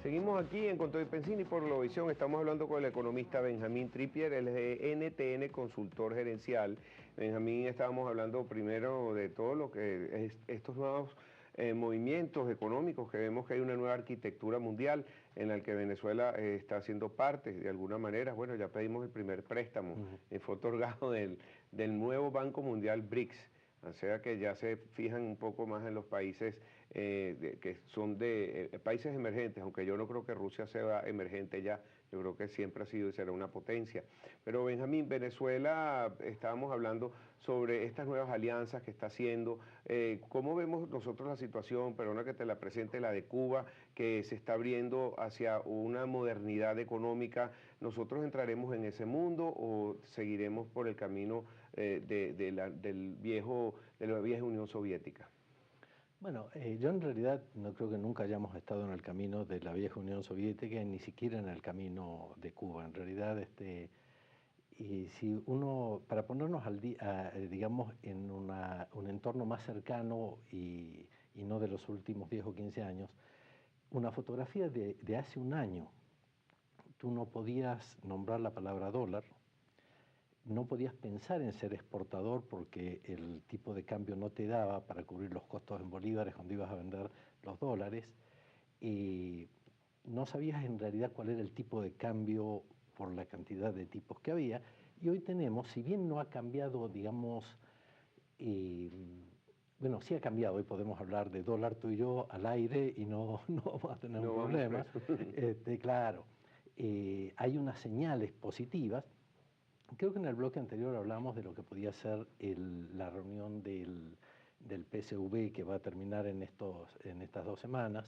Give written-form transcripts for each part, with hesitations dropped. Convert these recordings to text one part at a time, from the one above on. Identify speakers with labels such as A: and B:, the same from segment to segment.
A: Seguimos aquí en Con todo y Pensini por Globovisión. Estamos hablando con el economista Benjamín Trippier, él es de NTN, consultor gerencial. Benjamín, estábamos hablando primero de todo lo que es estos nuevos movimientos económicos, que vemos que hay una nueva arquitectura mundial en la que Venezuela está haciendo parte de alguna manera. Bueno, ya pedimos el primer préstamo, fue otorgado del nuevo Banco Mundial BRICS. O sea que ya se fijan un poco más en los países que son de países emergentes, aunque yo no creo que Rusia sea emergente ya, yo creo que siempre ha sido y será una potencia. Pero Benjamín, Venezuela, estábamos hablando sobre estas nuevas alianzas que está haciendo, ¿cómo vemos nosotros la situación? Perdona que te la presente, la de Cuba, que se está abriendo hacia una modernidad económica. ¿Nosotros entraremos en ese mundo o seguiremos por el camino de la vieja Unión Soviética?
B: Bueno, yo en realidad no creo que nunca hayamos estado en el camino de la vieja Unión Soviética, ni siquiera en el camino de Cuba. En realidad, y si uno, para ponernos al día, digamos, en un entorno más cercano y no de los últimos 10 o 15 años, una fotografía de hace un año, tú no podías nombrar la palabra dólar, no podías pensar en ser exportador porque el tipo de cambio no te daba para cubrir los costos en bolívares cuando ibas a vender los dólares, y no sabías en realidad cuál era el tipo de cambio por la cantidad de tipos que había. Y hoy tenemos, si bien no ha cambiado, digamos, bueno, sí ha cambiado, hoy podemos hablar de dólar tú y yo al aire y no vamos a tener un problema. Claro, hay unas señales positivas. Creo que en el bloque anterior hablamos de lo que podía ser la reunión del PSV que va a terminar en estas 2 semanas,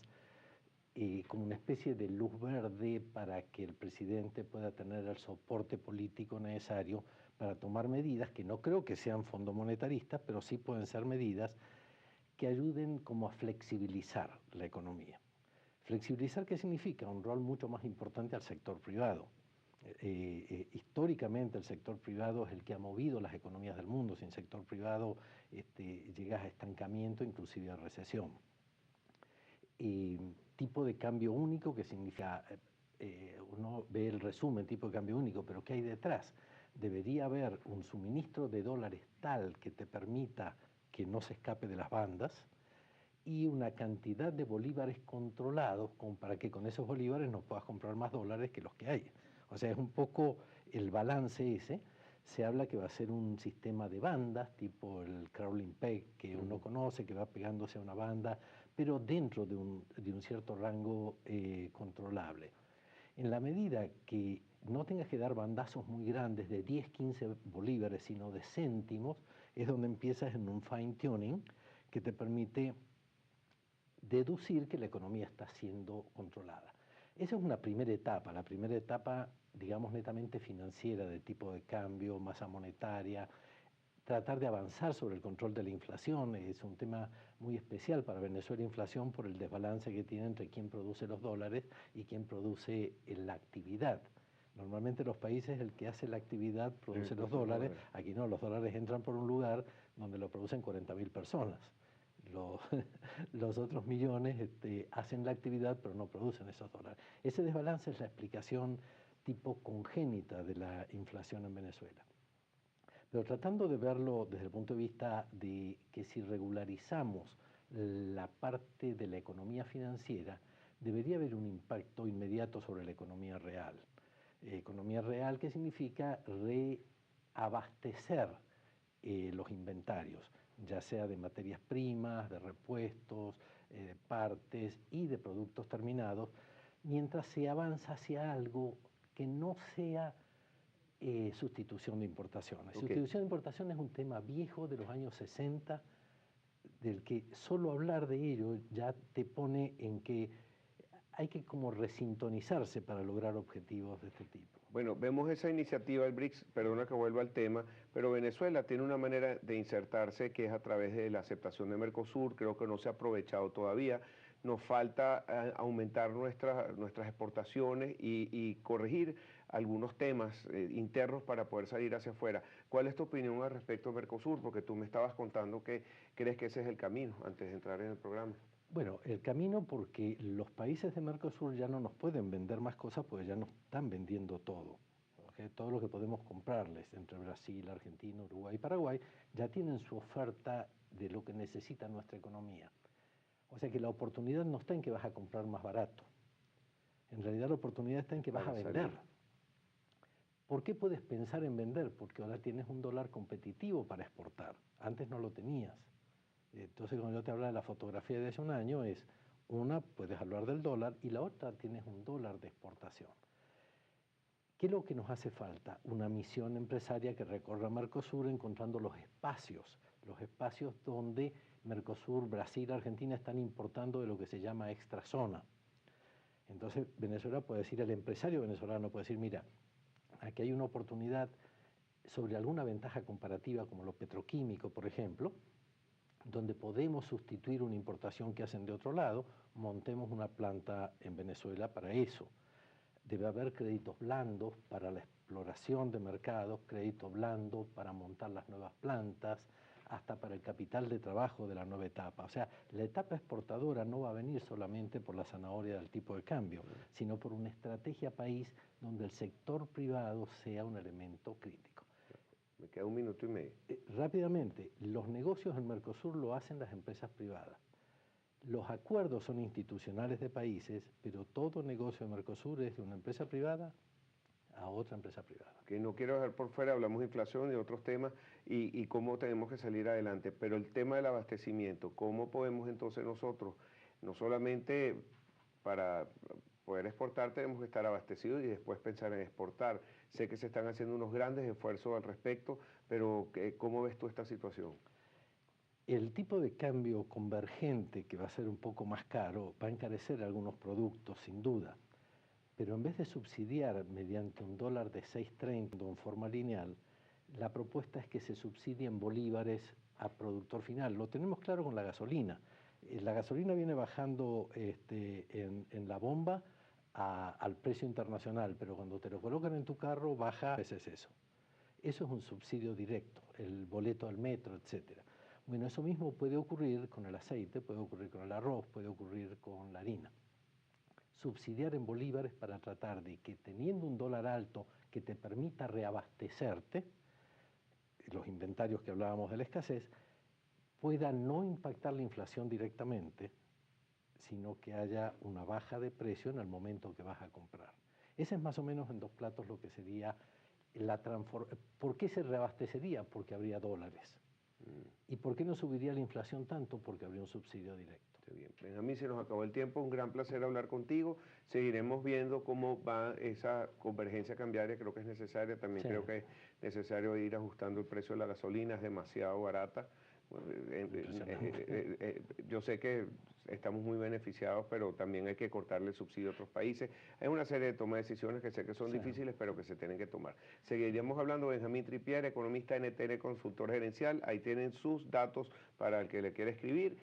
B: como una especie de luz verde para que el presidente pueda tener el soporte político necesario para tomar medidas que no creo que sean fondomonetaristas, pero sí pueden ser medidas que ayuden como a flexibilizar la economía. ¿Flexibilizar qué significa? Un rol mucho más importante al sector privado. Históricamente el sector privado es el que ha movido las economías del mundo. Sin sector privado llegas a estancamiento, inclusive a recesión. Tipo de cambio único, que significa, uno ve el resumen, tipo de cambio único, pero ¿qué hay detrás? Debería haber un suministro de dólares tal que te permita que no se escape de las bandas, y una cantidad de bolívares controlados como para que con esos bolívares no puedas comprar más dólares que los que hay. O sea, es un poco el balance ese. Se habla que va a ser un sistema de bandas, tipo el crawling peg que uno conoce, que va pegándose a una banda, pero dentro de un cierto rango controlable. En la medida que no tengas que dar bandazos muy grandes de 10, 15 bolívares, sino de céntimos, es donde empiezas en un fine tuning que te permite deducir que la economía está siendo controlada. Esa es una primera etapa, la primera etapa, digamos, netamente financiera, de tipo de cambio, masa monetaria, tratar de avanzar sobre el control de la inflación. Es un tema muy especial para Venezuela, inflación, por el desbalance que tiene entre quién produce los dólares y quién produce la actividad. Normalmente los países, el que hace la actividad produce los dólares. Aquí no, los dólares entran por un lugar donde lo producen 40.000 personas. Los otros millones hacen la actividad pero no producen esos dólares. Ese desbalance es la explicación tipo congénita de la inflación en Venezuela. Pero tratando de verlo desde el punto de vista de que si regularizamos la parte de la economía financiera, debería haber un impacto inmediato sobre la economía real. Economía real, ¿qué significa? Reabastecer los inventarios, ya sea de materias primas, de repuestos, de partes y de productos terminados, mientras se avanza hacia algo que no sea sustitución de importaciones. Sustitución de importaciones es un tema viejo de los años 60, del que solo hablar de ello ya te pone en que hay que como resintonizarse para lograr objetivos de este tipo.
A: Bueno, vemos esa iniciativa del BRICS, perdona que vuelva al tema, pero Venezuela tiene una manera de insertarse que es a través de la aceptación de Mercosur. Creo que no se ha aprovechado todavía. Nos falta aumentar nuestras exportaciones y corregir algunos temas internos para poder salir hacia afuera. ¿Cuál es tu opinión al respecto de Mercosur? Porque tú me estabas contando que crees que ese es el camino antes de entrar en el programa.
B: Bueno, el camino porque los países de Mercosur ya no nos pueden vender más cosas porque ya nos están vendiendo todo. ¿Ok? Todo lo que podemos comprarles entre Brasil, Argentina, Uruguay y Paraguay ya tienen su oferta de lo que necesita nuestra economía. O sea que la oportunidad no está en que vas a comprar más barato. En realidad la oportunidad está en que vas a vender. ¿Por qué puedes pensar en vender? Porque ahora tienes un dólar competitivo para exportar. Antes no lo tenías. Entonces, cuando yo te hablaba de la fotografía de hace un año, es una, puedes hablar del dólar, y la otra, tienes un dólar de exportación. ¿Qué es lo que nos hace falta? Una misión empresaria que recorra Mercosur encontrando los espacios donde Mercosur, Brasil, Argentina están importando de lo que se llama extrazona. Entonces, Venezuela puede decir, el empresario venezolano puede decir, mira, aquí hay una oportunidad sobre alguna ventaja comparativa como lo petroquímico, por ejemplo, donde podemos sustituir una importación que hacen de otro lado, montemos una planta en Venezuela para eso. Debe haber créditos blandos para la exploración de mercados, crédito blando para montar las nuevas plantas, hasta para el capital de trabajo de la nueva etapa. O sea, la etapa exportadora no va a venir solamente por la zanahoria del tipo de cambio, sino por una estrategia país donde el sector privado sea un elemento crítico.
A: Me queda 1 minuto y medio.
B: Rápidamente, los negocios en Mercosur lo hacen las empresas privadas. Los acuerdos son institucionales de países, pero todo negocio de Mercosur es de una empresa privada a otra empresa privada.
A: Que no quiero dejar por fuera, hablamos de inflación y de otros temas y cómo tenemos que salir adelante, pero el tema del abastecimiento, ¿cómo podemos entonces nosotros, no solamente para poder exportar tenemos que estar abastecidos y después pensar en exportar? Sé que se están haciendo unos grandes esfuerzos al respecto, pero ¿cómo ves tú esta situación?
B: El tipo de cambio convergente, que va a ser un poco más caro, va a encarecer algunos productos, sin duda. Pero en vez de subsidiar mediante un dólar de 6.30 en forma lineal, la propuesta es que se subsidien bolívares a productor final. Lo tenemos claro con la gasolina. La gasolina viene bajando en la bomba al precio internacional, pero cuando te lo colocan en tu carro baja veces eso. Eso es un subsidio directo, el boleto al metro, etc. Bueno, eso mismo puede ocurrir con el aceite, puede ocurrir con el arroz, puede ocurrir con la harina. Subsidiar en bolívares para tratar de que teniendo un dólar alto que te permita reabastecerte, los inventarios que hablábamos de la escasez, pueda no impactar la inflación directamente, sino que haya una baja de precio en el momento que vas a comprar. Ese es más o menos en dos platos lo que sería la transformación. ¿Por qué se reabastecería? Porque habría dólares. ¿Y por qué no subiría la inflación tanto? Porque habría un subsidio directo.
A: Está bien. Benjamín, se nos acabó el tiempo, un gran placer hablar contigo. Seguiremos viendo cómo va esa convergencia cambiaria, creo que es necesaria. También creo que es necesario ir ajustando el precio de la gasolina, es demasiado barata. Yo sé que estamos muy beneficiados, pero también hay que cortarle el subsidio a otros países. Hay una serie de toma de decisiones que sé que son difíciles, pero que se tienen que tomar. Seguiríamos hablando de Benjamín Tripier, economista NTN, consultor gerencial. Ahí tienen sus datos para el que le quiera escribir.